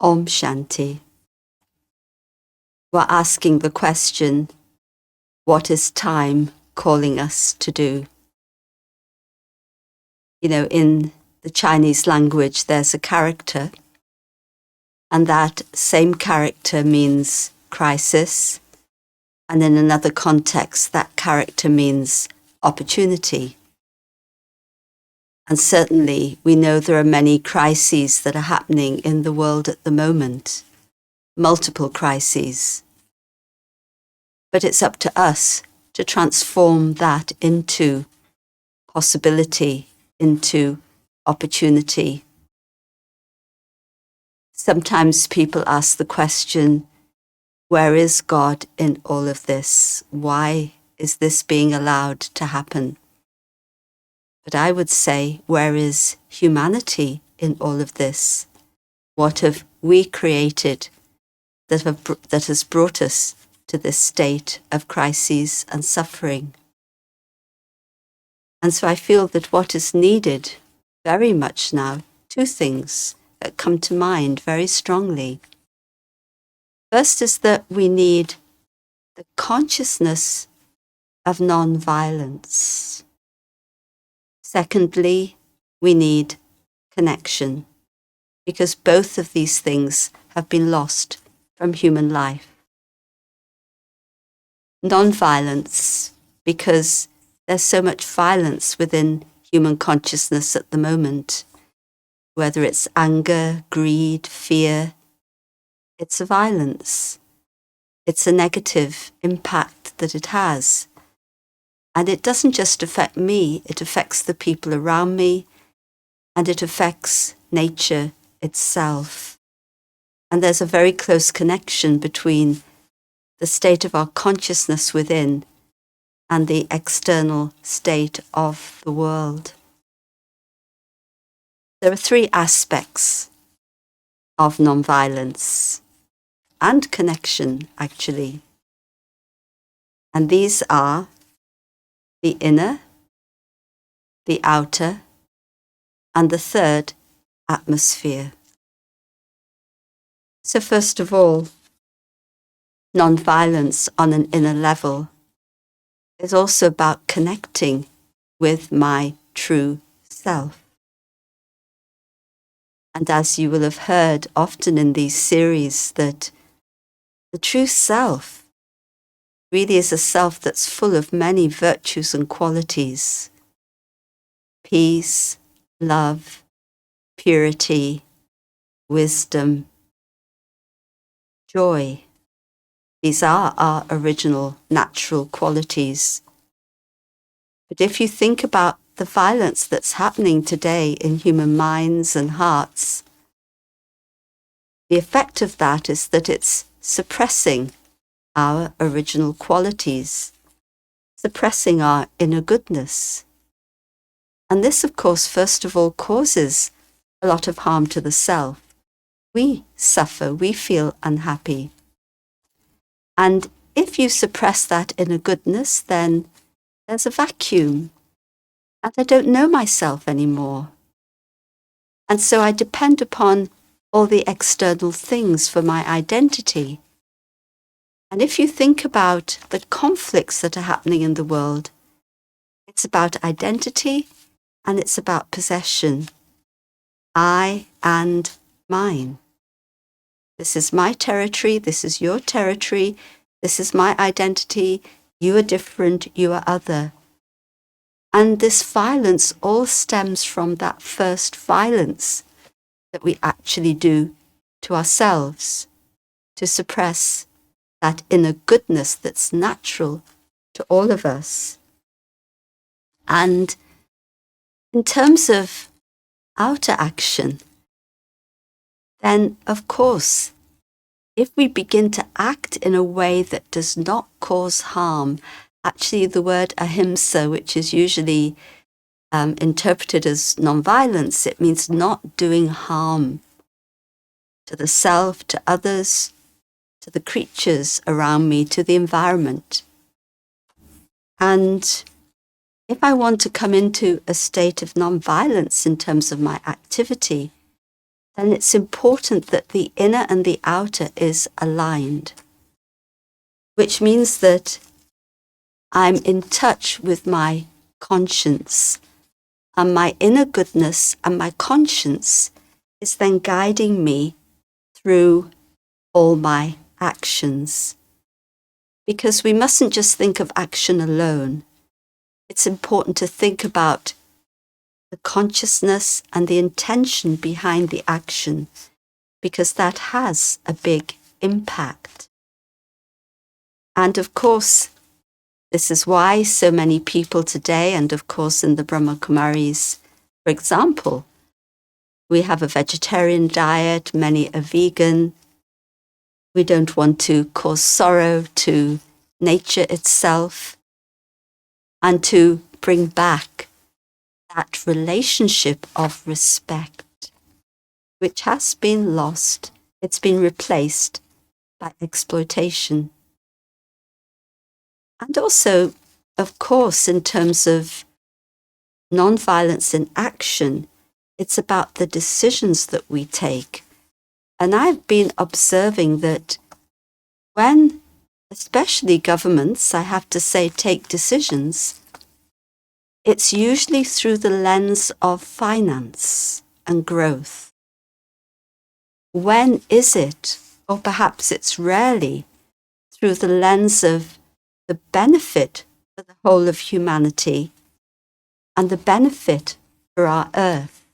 Om Shanti. We're asking the question, what is time calling us to do? You know, in the Chinese language, there's a character, and that same character means crisis, and in another context, that character means opportunity. And certainly, we know there are many crises that are happening in the world at the moment, multiple crises. But it's up to us to transform that into possibility, into opportunity. Sometimes people ask the question, where is God in all of this? Why is this being allowed to happen? But I would say, where is humanity in all of this? What have we created that has brought us to this state of crises and suffering? And so I feel that what is needed very much now, two things that come to mind very strongly. First is that we need the consciousness of non-violence. Secondly, we need connection, because both of these things have been lost from human life. Non-violence, because there's so much violence within human consciousness at the moment, whether it's anger, greed, fear. It's a violence. It's a negative impact that it has. And it doesn't just affect me, it affects the people around me, and it affects nature itself. And there's a very close connection between the state of our consciousness within and the external state of the world. There are three aspects of non-violence and connection, actually. And these are the inner, the outer, and the third, atmosphere. So first of all, non-violence on an inner level is also about connecting with my true self. And as you will have heard often in these series, that the true self really is a self that's full of many virtues and qualities. Peace, love, purity, wisdom, joy. These are our original natural qualities. But if you think about the violence that's happening today in human minds and hearts, the effect of that is that it's suppressing our original qualities, suppressing our inner goodness. And this, of course, first of all, causes a lot of harm to the self. We suffer, we feel unhappy. And if you suppress that inner goodness, then there's a vacuum, and I don't know myself anymore. And so I depend upon all the external things for my identity. And if you think about the conflicts that are happening in the world, it's about identity and it's about possession. I and mine. This is my territory, this is your territory, this is my identity, you are different, you are other. And this violence all stems from that first violence that we actually do to ourselves, to suppress that inner goodness that's natural to all of us. And in terms of outer action, then of course, if we begin to act in a way that does not cause harm, actually the word ahimsa, which is usually interpreted as non-violence, it means not doing harm to the self, to others, to the creatures around me, to the environment. And if I want to come into a state of non-violence in terms of my activity, then it's important that the inner and the outer is aligned, which means that I'm in touch with my conscience, and my inner goodness and my conscience is then guiding me through all my actions. Because we mustn't just think of action alone. It's important to think about the consciousness and the intention behind the action, because that has a big impact. And of course, this is why so many people today, and of course in the Brahma Kumaris, for example, we have a vegetarian diet, many are vegan. We don't want to cause sorrow to nature itself, and to bring back that relationship of respect, which has been lost. It's been replaced by exploitation. And also, of course, in terms of non-violence in action, it's about the decisions that we take. And I've been observing that when, especially governments, I have to say, take decisions, it's usually through the lens of finance and growth. When is it, or perhaps it's rarely, through the lens of the benefit for the whole of humanity and the benefit for our earth?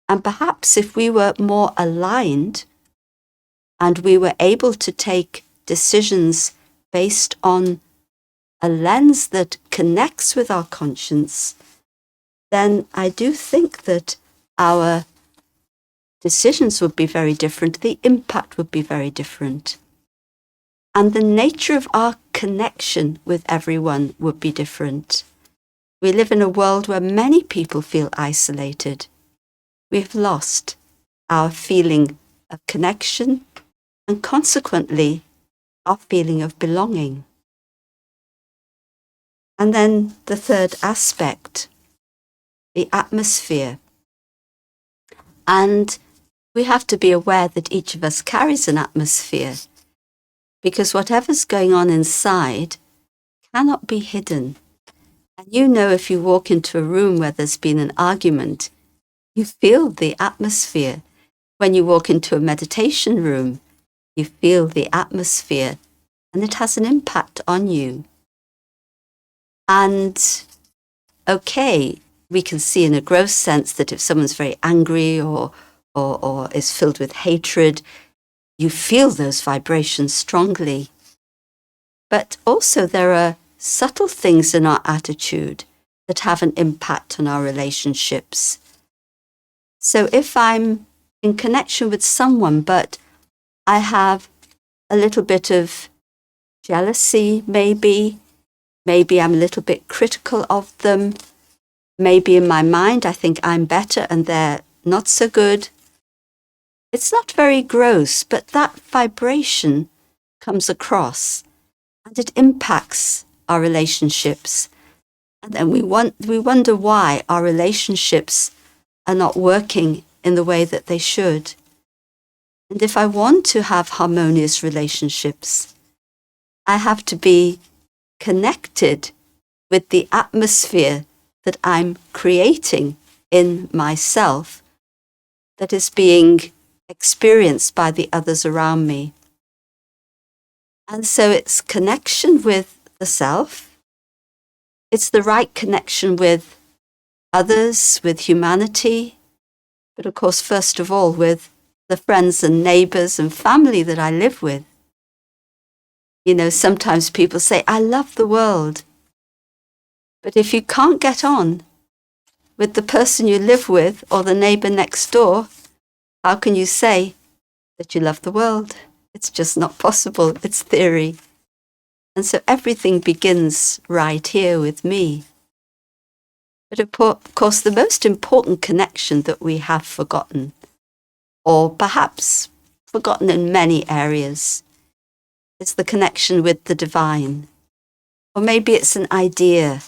And perhaps if we were more aligned and we were able to take decisions based on a lens that connects with our conscience, then I do think that our decisions would be very different, the impact would be very different, and the nature of our connection with everyone would be different. We live in a world where many people feel isolated. We've lost our feeling of connection and consequently our feeling of belonging. And then the third aspect, the atmosphere. And we have to be aware that each of us carries an atmosphere, because whatever's going on inside cannot be hidden. And you know, if you walk into a room where there's been an argument, you feel the atmosphere. When you walk into a meditation room, you feel the atmosphere, and it has an impact on you. And okay, we can see in a gross sense that if someone's very angry or is filled with hatred, you feel those vibrations strongly. But also there are subtle things in our attitude that have an impact on our relationships. So if I'm in connection with someone, but I have a little bit of jealousy, maybe I'm a little bit critical of them, maybe in my mind I think I'm better and they're not so good. It's not very gross, but that vibration comes across and it impacts our relationships. And then we wonder why our relationships are not working in the way that they should. And if I want to have harmonious relationships, I have to be connected with the atmosphere that I'm creating in myself that is being experienced by the others around me. And so it's connection with the self. It's the right connection with others, with humanity, but of course, first of all, with the friends and neighbors and family that I live with. You know, sometimes people say, I love the world. But if you can't get on with the person you live with or the neighbor next door, how can you say that you love the world? It's just not possible. It's theory. And so everything begins right here with me. But of course, the most important connection that we have forgotten, or perhaps forgotten in many areas, is the connection with the divine. Or maybe it's an idea.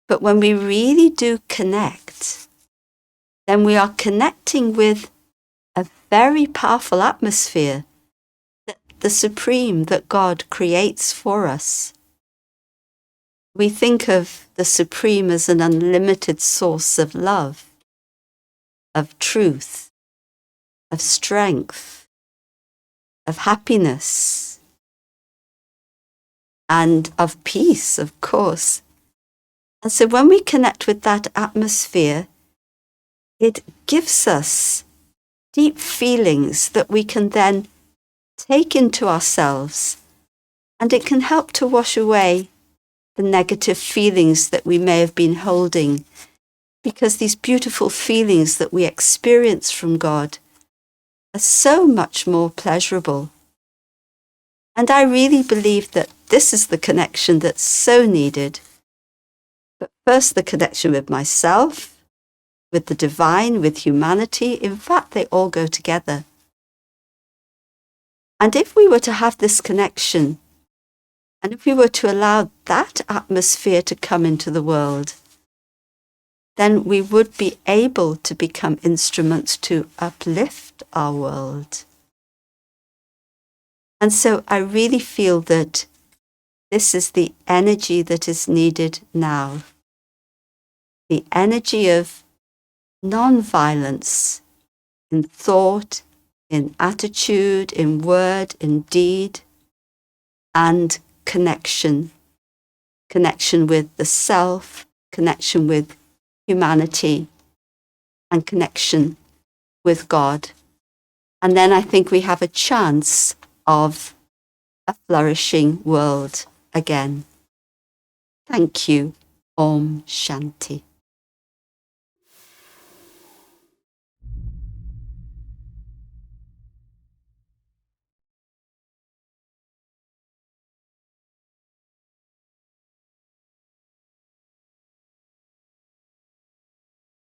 But when we really do connect, then we are connecting with a very powerful atmosphere that the Supreme, that God creates for us. We think of the Supreme as an unlimited source of love, of truth, of strength, of happiness, and of peace, of course. And so when we connect with that atmosphere, it gives us deep feelings that we can then take into ourselves, and it can help to wash away the negative feelings that we may have been holding, because these beautiful feelings that we experience from God are so much more pleasurable. And I really believe that this is the connection that's so needed. But first, the connection with myself, with the divine, with humanity. In fact, they all go together. And if we were to have this connection, and if we were to allow that atmosphere to come into the world, then we would be able to become instruments to uplift our world. And so I really feel that this is the energy that is needed now. The energy of non-violence in thought, in attitude, in word, in deed, and connection. Connection with the self, connection with humanity, and connection with God. And then I think we have a chance of a flourishing world again. Thank you. Om Shanti.